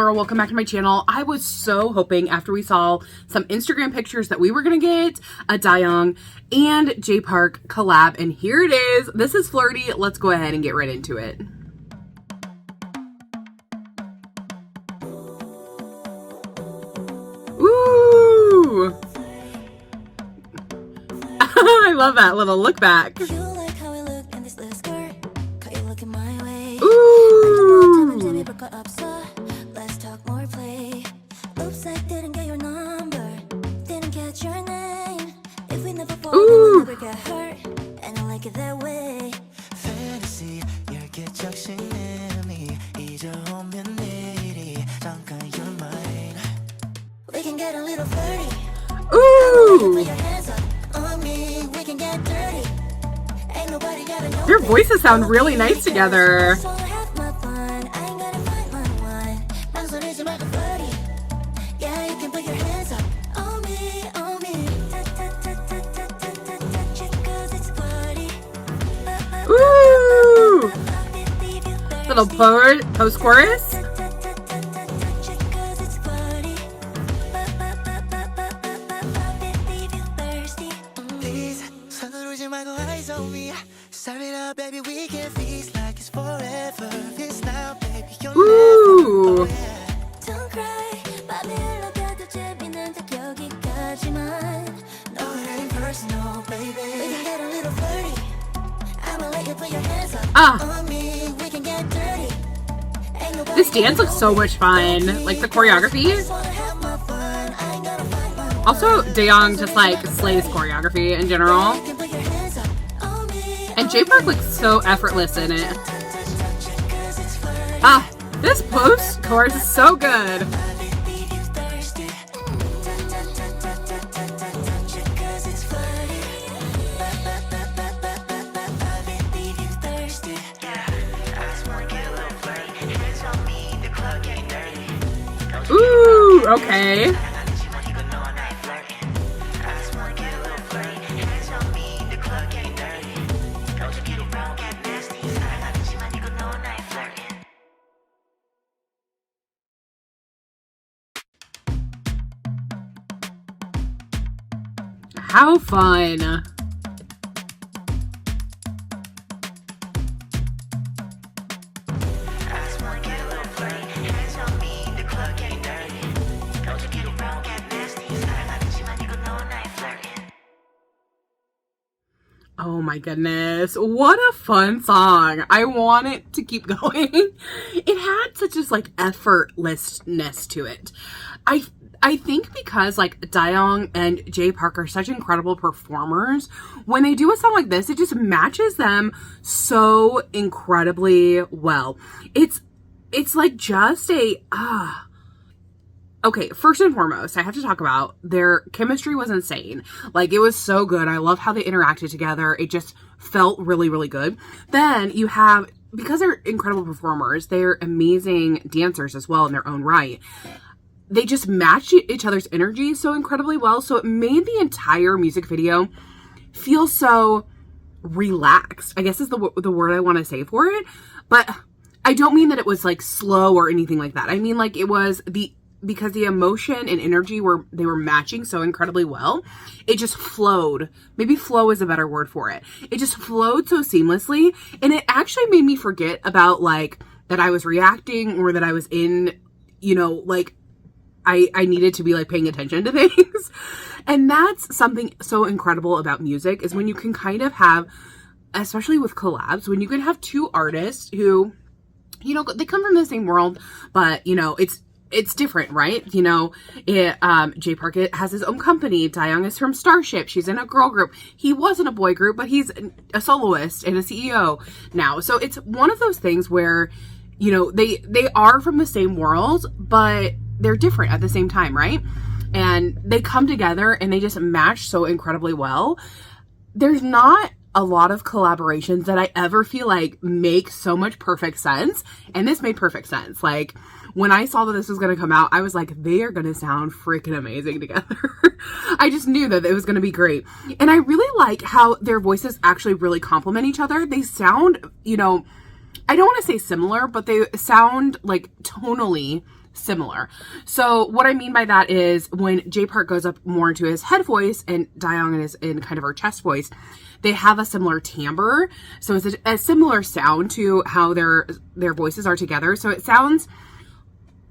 Laurel, welcome back to my channel. I was so hoping after we saw some Instagram pictures that we were gonna get a Dayoung and Jay Park collab, and here it is. This is Flirty. Let's go ahead and get right into it. Ooh! I love that little look back. Ooh! Let's talk more play. Oops, I didn't get your number. Didn't catch your name. If we never fall, we'll never get hurt. And I like it that way. Fantasy, you're get me. You're mine. We can get a little flirty. Ooh! Put your hands up on me. We can get dirty. Ain't nobody gotta know. Your voices sound really nice together. Ooh! Little post-chorus. Ooh! Don't cry, This dance looks so much fun. Like the choreography. Also, Dayoung just like slays choreography in general. And Jay Park looks so effortless in it. Ah, this post-chorus is so good. Ooh, okay. How fun. Oh my goodness, what a fun song. I want it to keep going. It had such just like effortlessness to it. I think because like Dayoung and Jay Park are such incredible performers, when they do a song like this, it just matches them so incredibly well. It's like just a okay, first and foremost, I have to talk about their chemistry was insane. Like, it was so good. I love how they interacted together. It just felt really, really good. Then you have, because they're incredible performers, they're amazing dancers as well in their own right. They just match each other's energy so incredibly well. So it made the entire music video feel so relaxed, I guess is the word I want to say for it. But I don't mean that it was like slow or anything like that. I mean like it was because the emotion and energy they were matching so incredibly well, it just flowed. Maybe flow is a better word for it. It just flowed so seamlessly, and it actually made me forget about like that I was reacting or that I was in, you know, like I needed to be like paying attention to things. And that's something so incredible about music, is when you can kind of have, especially with collabs, when you can have two artists who, you know, they come from the same world, but you know, it's different, right? You know, Jay Park has his own company. Dayoung is from Starship. She's in a girl group. He was in a boy group, but he's a soloist and a CEO now. So it's one of those things where, you know, they are from the same world, but they're different at the same time, right? And they come together and they just match so incredibly well. There's not a lot of collaborations that I ever feel like make so much perfect sense. And this made perfect sense. Like, when I saw that this was going to come out, I was like, they are going to sound freaking amazing together. I just knew that it was going to be great. And I really like how their voices actually really complement each other. They sound, you know, I don't want to say similar, but they sound like tonally similar. So what I mean by that is when Jay Park goes up more into his head voice and Dayoung is in kind of her chest voice, they have a similar timbre. So it's a similar sound to how their voices are together. So it sounds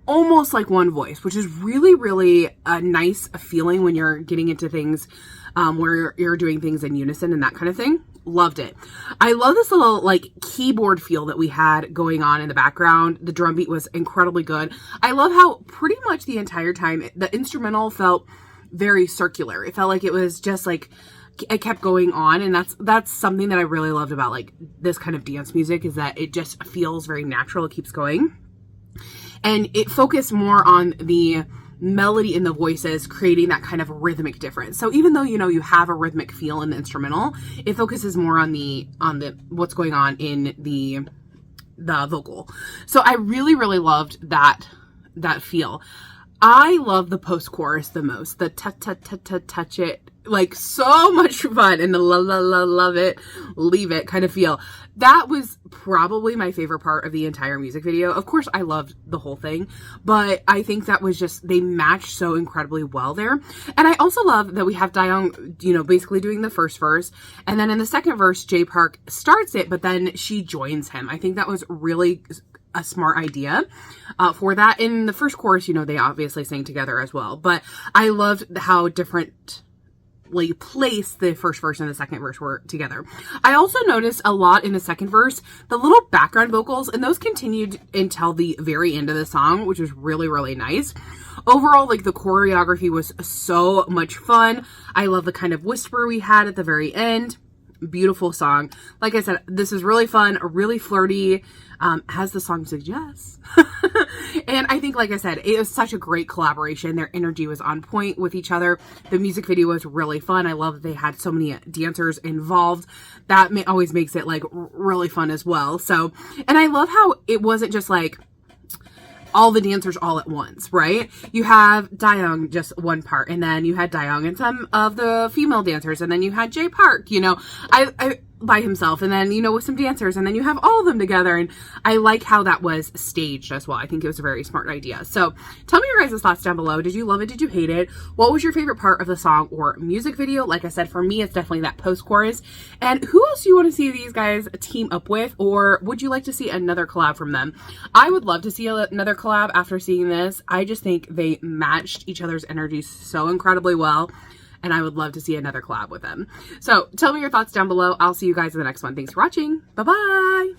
almost like one voice, which is really, really a nice feeling when you're getting into things where you're doing things in unison and that kind of thing. Loved it. I love this little like keyboard feel that we had going on in the background. The drum beat was incredibly good. I love how pretty much the entire time the instrumental felt very circular. It felt like it was just like it kept going on, and that's something that I really loved about like this kind of dance music, is that it just feels very natural. It keeps going. And it focused more on the melody in the voices, creating that kind of rhythmic difference. So even though, you know, you have a rhythmic feel in the instrumental, it focuses more on the what's going on in the vocal. So I really, really loved that feel. I love the post-chorus the most. The touch it, like so much fun, and the love it, leave it kind of feel. That was probably my favorite part of the entire music video. Of course, I loved the whole thing, but I think that was just, they matched so incredibly well there. And I also love that we have Dayoung, you know, basically doing the first verse, and then in the second verse, Jay Park starts it, but then she joins him. I think that was really a smart idea for that. In the first chorus, you know, they obviously sang together as well, but I loved how different place the first verse and the second verse were together. I also noticed a lot in the second verse, the little background vocals, and those continued until the very end of the song, which was really, really nice. Overall, like the choreography was so much fun. I love the kind of whisper we had at the very end. Beautiful song. Like I said, this is really fun, really flirty, as the song suggests. And I think, like I said, it was such a great collaboration. Their energy was on point with each other. The music video was really fun. I love that they had so many dancers involved. That always makes it like really fun as well. So, and I love how it wasn't just like all the dancers all at once, right? You have Dayoung just one part, and then you had Dayoung and some of the female dancers, and then you had Jay Park, you know, I by himself, and then, you know, with some dancers, and then you have all of them together. And I like how that was staged as well. I think it was a very smart idea. So tell me your guys' thoughts down below. Did you love it? Did you hate it? What was your favorite part of the song or music video? Like I said, for me, it's definitely that post-chorus. And who else do you want to see these guys team up with, or would you like to see another collab from them? I would love to see another collab after seeing this. I just think they matched each other's energies so incredibly well, and I would love to see another collab with them. So tell me your thoughts down below. I'll see you guys in the next one. Thanks for watching. Bye-bye.